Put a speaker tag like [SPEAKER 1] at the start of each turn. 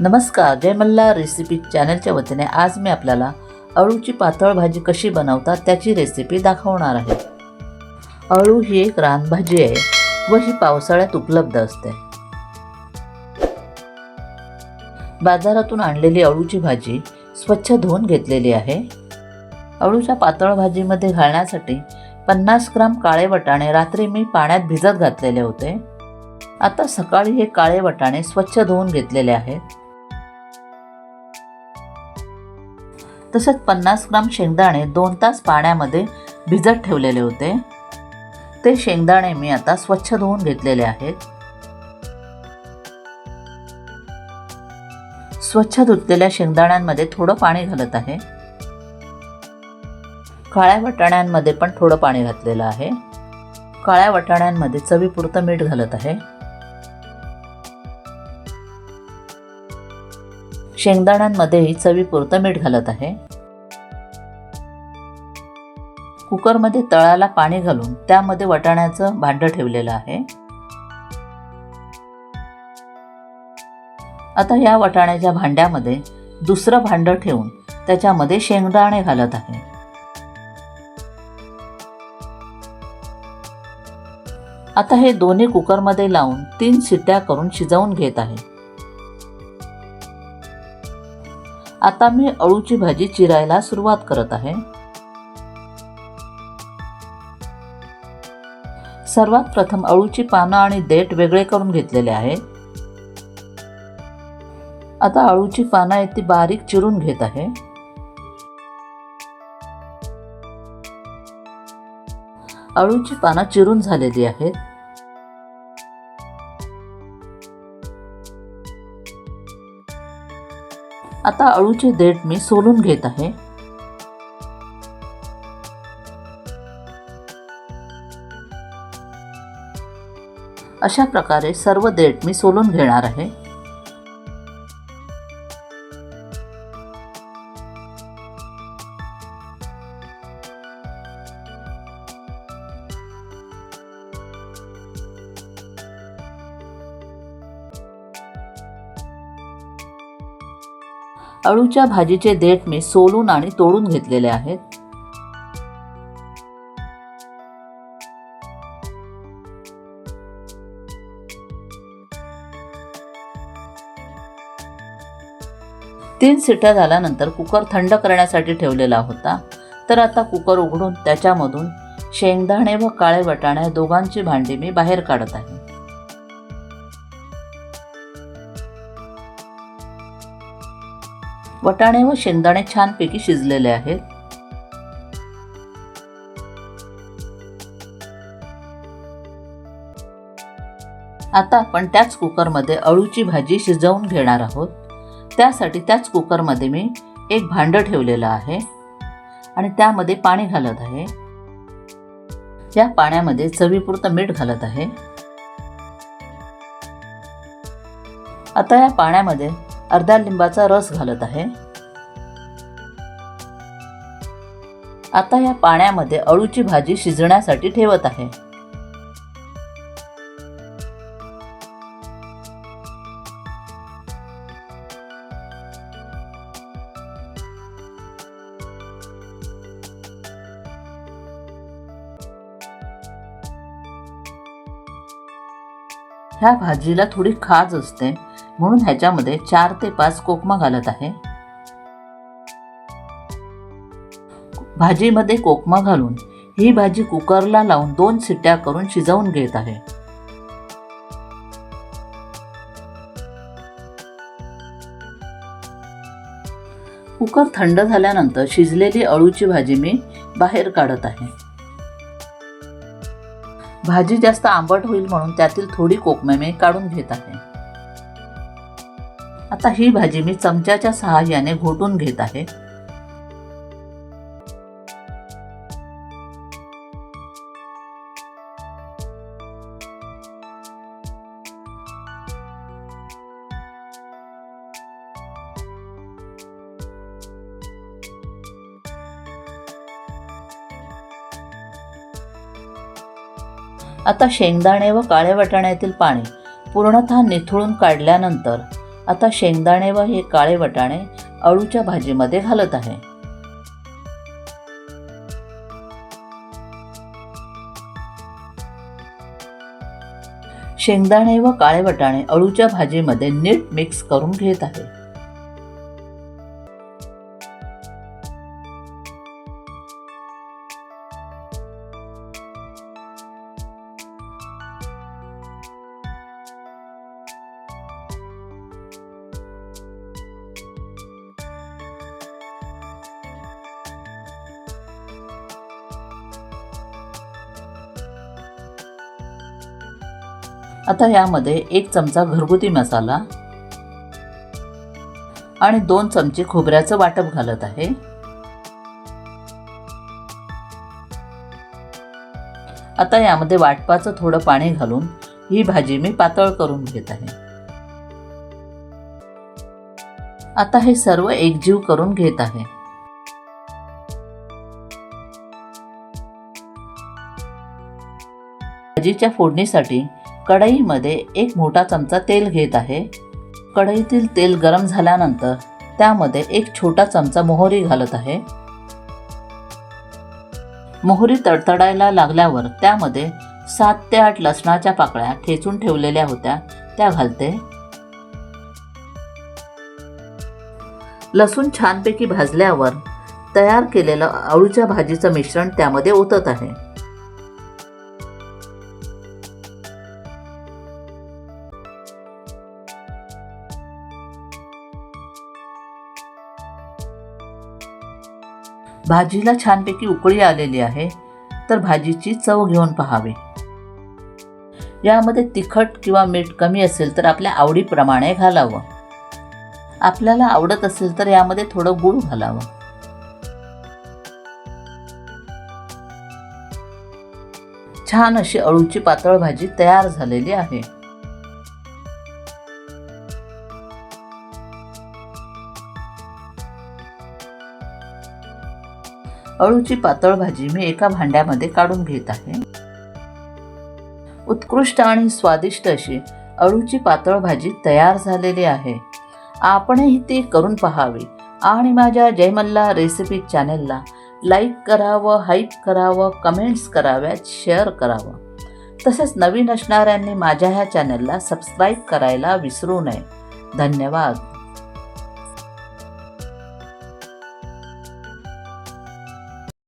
[SPEAKER 1] नमस्कार, जय मल्हार रेसिपी चॅनलच्या वतीने आज मी आपल्याला अळूची पातळ भाजी कशी बनवतात त्याची रेसिपी दाखवणार आहे। अळू ही एक रानभाजी आहे व ही पावसाळ्यात उपलब्ध असते। बाजारातून आणलेली अळूची भाजी स्वच्छ धुवून घेतलेली आहे। अळूच्या पातळ भाजीमध्ये घालण्यासाठी 50 ग्राम काळे वाटाणे रात्री मी पाण्यात भिजत घातलेले होते। आता सकाळी हे काळे वाटाणे स्वच्छ धुवून घेतलेले आहेत। तसेच 50 ग्राम शेंगदाणे 2 तास पाण्यामध्ये भिजत ठेवलेले होते। ते शेंगदाणे मी आता स्वच्छ धुवून घेतलेले आहेत। स्वच्छ धुतलेल्या शेंगदाण्यांमध्ये थोडं पाणी घालत आहे। काळ्या वाटाण्यांमध्ये पण थोडं पाणी घातलेलं आहे। काळ्या वाटाण्यांमध्ये चवीपुरतं मीठ घालत आहे। शेंगदाण्यांमध्येही चवीपुरतं मीठ घालत आहे। कुकरमध्ये तळाला पाणी घालून त्यामध्ये वाटाण्याचं भांडं ठेवलेलं आहे। आता या वाटाण्याच्या भांड्यामध्ये दुसरं भांडं ठेवून त्याच्यामध्ये शेंगदाणे घालत आहे। आता हे दोन्ही कुकरमध्ये लावून 3 शिट्ट्या करून शिजवून घेत आहे। आता मी अळूची भाजी चिरायला सुरुवात करत आहे। सर्वात प्रथम अळूची पानं आणि देठ वेगळे करून घेतलेले आहेत। आता अळूची पानं आहेत ती बारीक चिरून घेत आहे। अळूची पानं चिरून झालेली आहेत। आता अळूचे देठ मी सोलून घेत आहे। अशा प्रकारे सर्व देठ मी सोलून घेणार आहे। अळूच्या भाजीचे देठ मी सोलून आणि तोडून घेतलेले आहेत। तीन शिट्ट्या झाल्यानंतर कुकर थंड करण्यासाठी ठेवलेला होता। तर आता कुकर उघडून त्याच्यामधून शेंगदाणे व काळे वाटाणे दोघांची भांडी मी बाहेर काढत आहे। वाटाणे व शेंगदाणे छानपैकी शिजलेले आहेत। आता आपण त्याच कुकरमध्ये अळूची भाजी शिजवून घेणार आहोत। त्यासाठी त्याच कुकरमध्ये मी एक भांडं ठेवलेलं आहे आणि त्यामध्ये पाणी घालत आहे। या पाण्यामध्ये चवीपुरतं मीठ घालत आहे। आता या पाण्यामध्ये अर्धा लिंबाचा रस घालत आहे। आता या पाण्यामध्ये अळूची भाजी शिजण्यासाठी ठेवत आहे। ह्या भाजीला थोडी खाज असते म्हणून ह्याच्यामध्ये 4 ते 5 कोकमा घालत आहे। भाजीमध्ये कोकमा घालून ही भाजी कुकरला लावून 2 शिट्ट्या करून शिजवून घेत आहे। कुकर थंड झाल्यानंतर शिजलेली अळूची भाजी मी बाहेर काढत आहे। भाजी जास्त आंबट होईल म्हणून त्यातील थोडी कोकमे मी काढून घेत आहे। आता ही भाजी मी चमच्याच्या सहाय्याने घोटून घेत आहे। आता शेंगदाणे व काळ्या वाटाण्यातील पाणी पूर्णतः निथळून काढल्यानंतर आता शेंगदाणे व हे काळे वाटाणे अळूच्या भाजीमध्ये घालत आहे. शेंगदाणे व काळे वाटाणे अळूच्या भाजीमध्ये नीट मिक्स करून घेत आहे. आता यामध्ये 1 चमचा घरगुती मसाला आणि 2 चमचे खोबऱ्याचं वाटप घालत आहे. आता यामध्ये वाटपाचं थोडं पाणी घालून ही भाजी मी पातळ करून घेत आहे. आता हे सर्व एकजीव करून घेत आहे. भाजीच्या फोडणीसाठी कढईमध्ये 1 मोठा चमचा तेल घेत आहे. कढईतील तेल गरम झाल्यानंतर त्यामध्ये 1 छोटा चमचा मोहरी घालत आहे. मोहरी तडतडायला लागल्यावर त्यामध्ये 7 ते 8 लसणाच्या पाकळ्या ठेचून ठेवलेल्या होत्या त्या घालते. लसूण छानपैकी भाजल्यावर तयार केलेलं अळूच्या भाजीचं मिश्रण त्यामध्ये ओतत आहे. भाजीला छानपैकी उकळी आलेली आहे, तर भाजीची चव घेऊन पाहावी. यामध्ये तिखट किंवा मीठ कमी असेल तर आपल्या आवडीप्रमाणे घालावं. आपल्याला आवडत असेल तर यामध्ये थोडं गूळ घालावं. छान अशी अळूची पातळ भाजी तयार झालेली आहे. अळूची पातळ भाजी मी एका भांड्यामध्ये काढून घेत आहे. उत्कृष्ट आणि स्वादिष्ट अशी अळूची पातळ भाजी तयार झालेली आहे. आपणही ती करून पाहावी आणि माझ्या जय मल्हार रेसिपी चॅनेलला लाईक करावं, हाईप करावं, कमेंट्स कराव्यात, शेअर करावं. तसेच नवीन असणाऱ्यांनी माझ्या ह्या चॅनेलला सबस्क्राईब करायला विसरू नये. धन्यवाद.